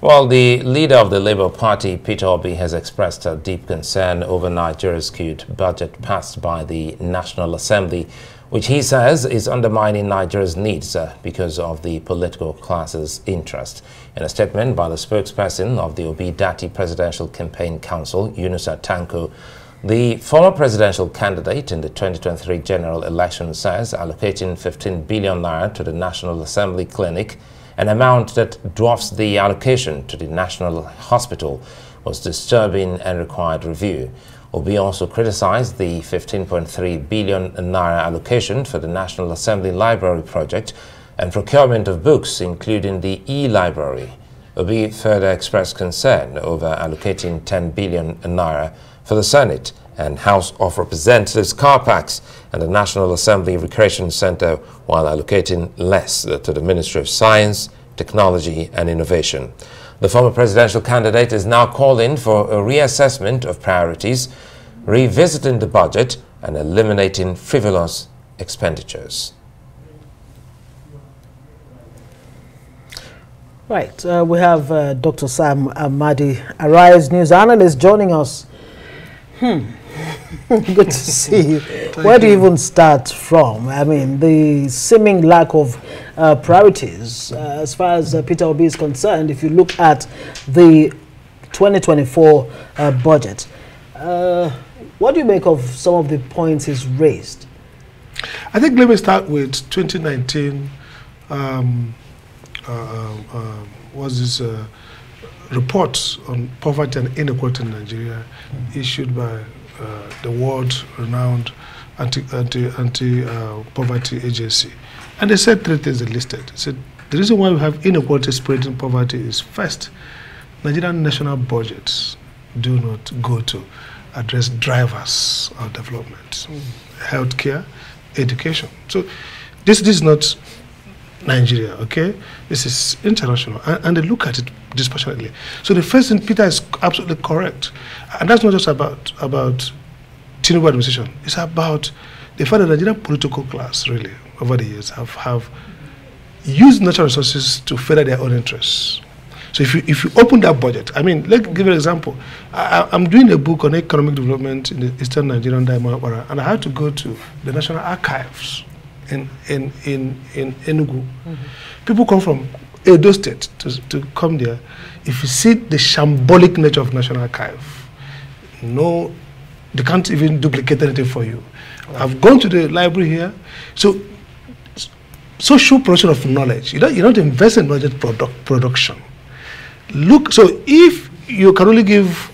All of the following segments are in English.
Well, the leader of the Labour Party, Peter Obi, has expressed a deep concern over Nigeria's skewed budget passed by the National Assembly, which he says is undermining Nigeria's needs because of the political class's interest. In a statement by the spokesperson of the Obi Dati Presidential Campaign Council, Yunusa Tanko, the former presidential candidate in the 2023 general election says allocating 15 billion naira to the National Assembly Clinic, an amount that dwarfs the allocation to the National Hospital, was disturbing and required review. Obi also criticized the 15.3 billion naira allocation for the National Assembly Library project and procurement of books, including the e-library. Obi further expressed concern over allocating 10 billion naira for the Senate and House of Representatives car parks and the National Assembly Recreation Center, while allocating less to the Ministry of Science, Technology and Innovation. The former presidential candidate is now calling for a reassessment of priorities, revisiting the budget and eliminating frivolous expenditures. Right, we have Dr. Sam Amadi, Arise News analyst, joining us. Good to see you. Where do you even start from? I mean, the seeming lack of priorities as far as Peter Obi is concerned. If you look at the 2024 budget, what do you make of some of the points he's raised? I think let me start with 2019. Was this report on poverty and inequality in Nigeria issued by the world-renowned anti-poverty agency. And they said three things they listed. They said the reason why we have inequality spreading poverty is, first, Nigerian national budgets do not go to address drivers of development, healthcare, education. So this is not Nigeria, okay? This is international, and they look at it dispassionately. So the first thing, Peter is absolutely correct, and that's not just about Tinubu administration. It's about the fact that the Nigerian political class, really, over the years, have used natural resources to further their own interests. So if you open that budget, I mean, let's give an example. I'm doing a book on economic development in the Eastern Nigerian Diamond, and I had to go to the National Archives in Enugu. People come from Edo State to come there. If you see the shambolic nature of National Archive, no, they can't even duplicate anything for you. Wow. I've gone to the library here. So social production of knowledge, you don't invest in knowledge production. Look, so if you can only give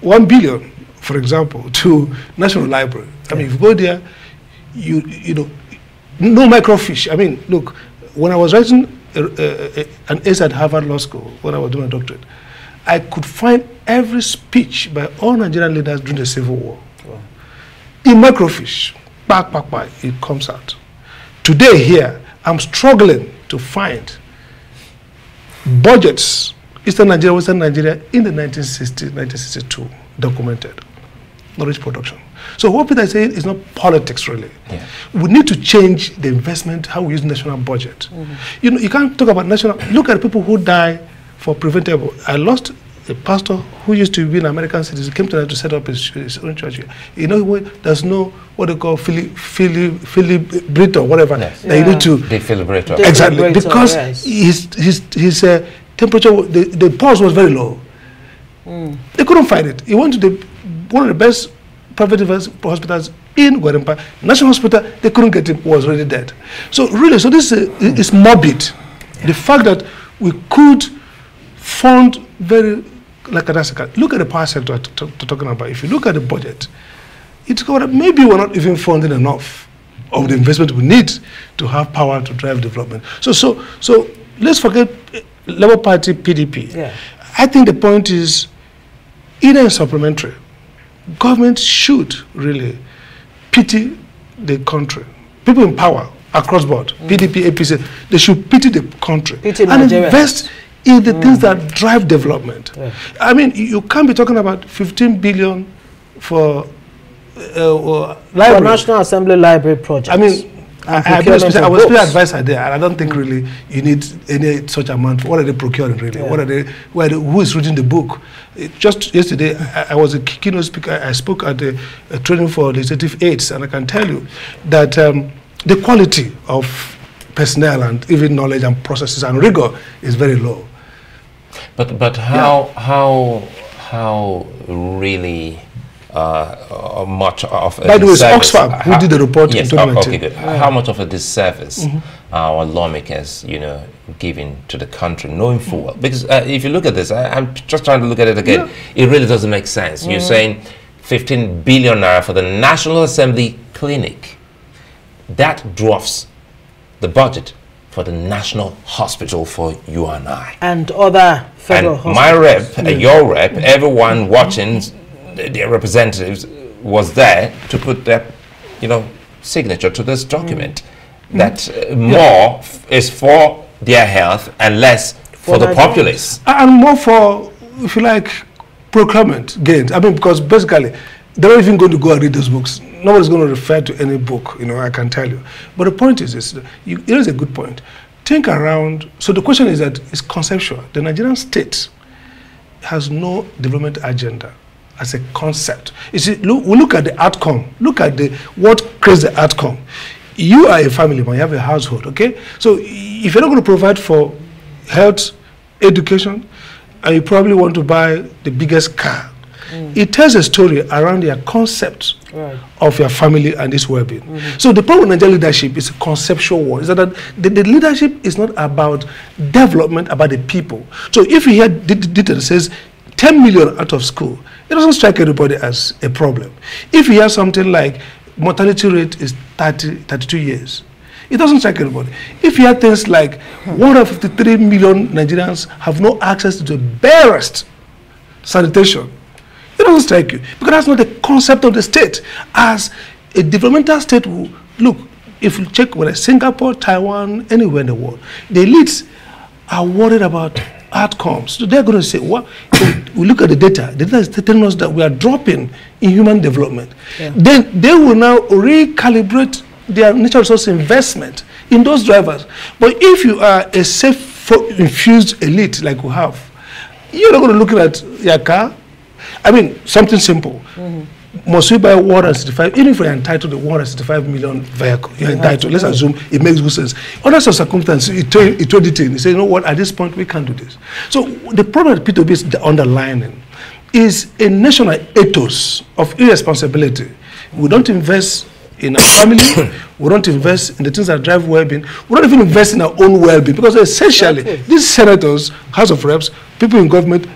1 billion, for example, to National Library, I mean, if you go there, you know, no microfiche. I mean, look, when I was writing an essay at Harvard Law School, when I was doing a doctorate, I could find every speech by all Nigerian leaders during the Civil War. Wow. In microfiche, it comes out. Today here, I'm struggling to find budgets, Eastern Nigeria, Western Nigeria, in the 1960s, 1962, documented. Knowledge production. So what Peter is saying is not politics, really. Yeah. We need to change the investment, how we use national budget. You know, you can't talk about national. Look at the people who die for preventable. I lost a pastor who used to be an American citizen, came to set up his own church here. You know, there's no what they call filibrator, whatever. Yes. That you need to defibrillator. Exactly, because his temperature, the pulse was very low. They couldn't find it. He went to one of the best private hospitals in Guarimpa, National Hospital. They couldn't get him; was already dead. So really, so this is morbid. Yeah. The fact that we could fund very like look at the power sector talking about. If you look at the budget, it's got maybe we're not even funding enough of the investment we need to have power to drive development. So let's forget Labour Party, PDP. Yeah. I think the point is either supplementary. Government should really pity the country. People in power across board, PDP, APC, they should pity the country and invest in the things that drive development. Yeah. I mean, you can't be talking about 15 billion for National Assembly Library project. I mean, I was still advisor there, and I don't think really you need any such amount. What are they procuring really? Yeah. Who is reading the book? Just yesterday, I was a keynote speaker. I spoke at a training for legislative aides, and I can tell you that the quality of personnel and even knowledge and processes and rigor is very low. But how really much of a by the way, it's Oxfam who did the report in 2019. Okay, good. How much of a disservice our lawmakers, giving to the country, knowing full well? Because if you look at this, I'm just trying to look at it again. It really doesn't make sense. You're saying 15 billion naira for the National Assembly clinic. That dwarfs the budget for the National Hospital for you and I. And other federal hospitals. My rep, your rep, everyone watching, their representatives was there to put their, signature to this document. That more is for their health and less for the populace. And more for, if you like, procurement gains. I mean, because basically, they're not even going to go and read those books. Nobody's going to refer to any book, I can tell you. But the point is this, it is a good point. Think around, so the question is that it's conceptual. The Nigerian state has no development agenda as a concept. You see, we look at the outcome. Look at what creates the outcome. You are a family man, you have a household, okay? So if you're not going to provide for health, education, and you probably want to buy the biggest car, it tells a story around your concept of your family and its well-being. So the problem with Nigerian leadership is a conceptual one. Is that the leadership is not about development, about the people. So if you hear detail that says 10 million out of school, it doesn't strike everybody as a problem. If you hear something like mortality rate is 32 years, it doesn't strike everybody. If you hear things like 153 million Nigerians have no access to the barest sanitation, it doesn't strike you, because that's not the concept of the state. As a developmental state, look, if you check whether Singapore, Taiwan, anywhere in the world, the elites are worried about outcomes. So they're going to say, well, we look at the data is telling us that we are dropping in human development. Then they will now recalibrate their natural resource investment in those drivers. But if you are a safe-infused elite like we have, you're not going to look at your car. I mean, something simple. Must we buy 165, even if you're entitled to 165 million vehicle, you're entitled, let's assume it makes good sense. Under some circumstances, it told it in. You say, you know what, at this point, we can't do this. So the problem that P2B is underlining is a national ethos of irresponsibility. We don't invest in our family, we don't invest in the things that drive well-being, we don't even invest in our own well-being, because essentially, these senators, House of Reps, people in government,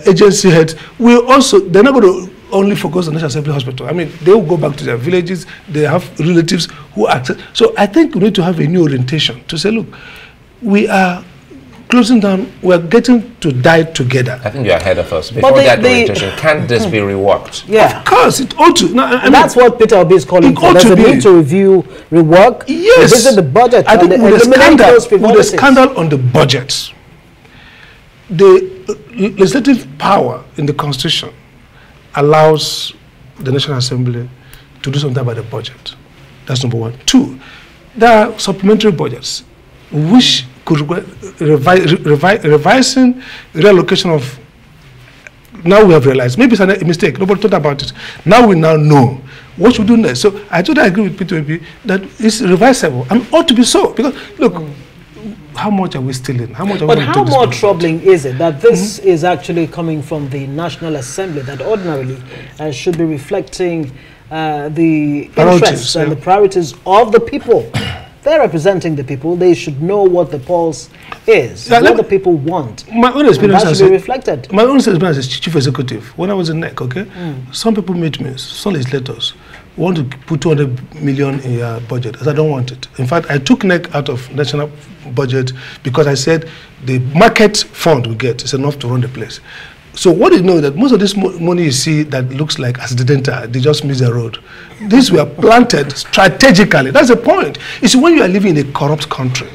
agency heads, they're not going to only focus on National Assembly Hospital. I mean, they will go back to their villages, they have relatives who access. So I think we need to have a new orientation to say, look, we are closing down, we are getting to die together. I think you're ahead of us. Before that orientation, can't this be reworked? Yeah. Of course, it ought to. No, I mean, that's what Peter Obi is calling for. There's a need to review, rework, revisit the budget, I think and with the scandal on the budget, the legislative power in the Constitution allows the National Assembly to do something about the budget. That's number one. Two, there are supplementary budgets which could revising reallocation of, now we have realized, maybe it's a mistake, nobody thought about it. Now we now know what should we do next. So I totally agree with P2B that it's revisable and ought to be so, because look, how much are we stealing? How much are but how more troubling is it that this is actually coming from the National Assembly that ordinarily should be reflecting the interests and the priorities of the people? They're representing the people. They should know what the pulse is, what the people want. My own experience that should be reflected. My own experience as chief executive, when I was in NEC, okay, some people meet me, some legislators, want to put 200 million in your budget. I said, I don't want it. In fact, I took NEC out of national budget because I said the market fund we get is enough to run the place. So what do you know that most of this money you see that looks like accidental, they just miss the road. These were planted strategically. That's the point. You see, when you are living in a corrupt country,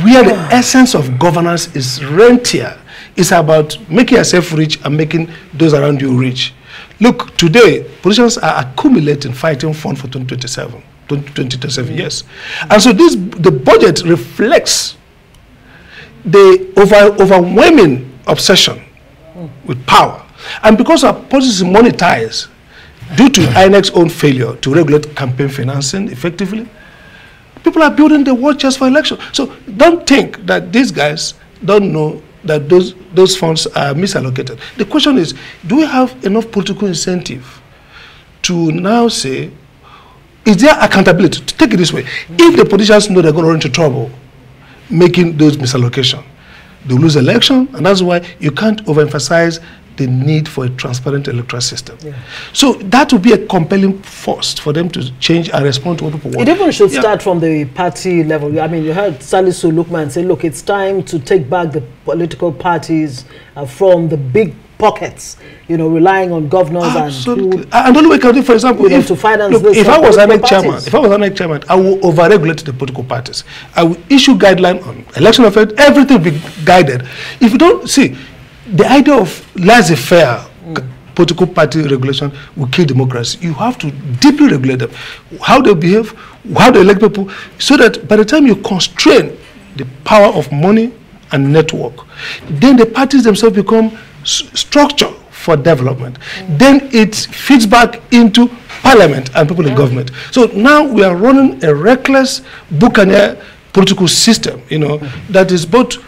where the essence of governance is rentier, it's about making yourself rich and making those around you rich. Look, today, politicians are accumulating fighting fund for 2027. 27 years. And so the budget reflects the overwhelming obsession with power. And because our policy is monetized due to INEC's own failure to regulate campaign financing effectively, people are building the war chest for election. So don't think that these guys don't know that those funds are misallocated. The question is, do we have enough political incentive to now say, is there accountability? To take it this way, if the politicians know they're going to run into trouble making those misallocations, they lose election, and that's why you can't overemphasize the need for a transparent electoral system. Yeah. So that would be a compelling force for them to change and respond to what people want. It even should start from the party level. I mean, you heard Salisu Lukman say, look, it's time to take back the political parties from the big pockets, you know, relying on governors. Absolutely. And the only way can do, for example, to finance this. If I was INEC chairman, I will overregulate the political parties. I will issue guidelines on election affairs. Everything will be guided. If you don't see, the idea of laissez-faire political party regulation will kill democracy. You have to deeply regulate them, how they behave, how they elect people, so that by the time you constrain the power of money and network, then the parties themselves become structure for development. Then it feeds back into parliament and people in government. So now we are running a reckless buccaneer political system, you know, that is both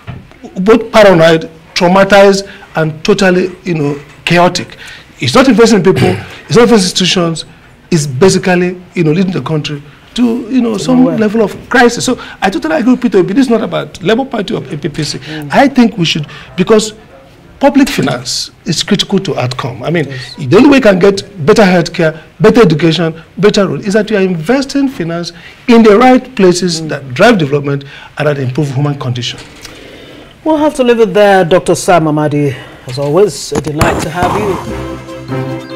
paranoid, traumatized, and totally, you know, chaotic. It's not investing in people, it's not investing in institutions, it's basically, you know, leading the country to, you know, some level of crisis. So I totally agree with Peter Obi. This is not about Labour Party or APPC. I think we should, because public finance is critical to outcome. I mean, the only way you can get better healthcare, better education, better road is that you are investing finance in the right places that drive development and that improve human condition. We'll have to leave it there. Dr. Sam Amadi, as always, a delight to have you.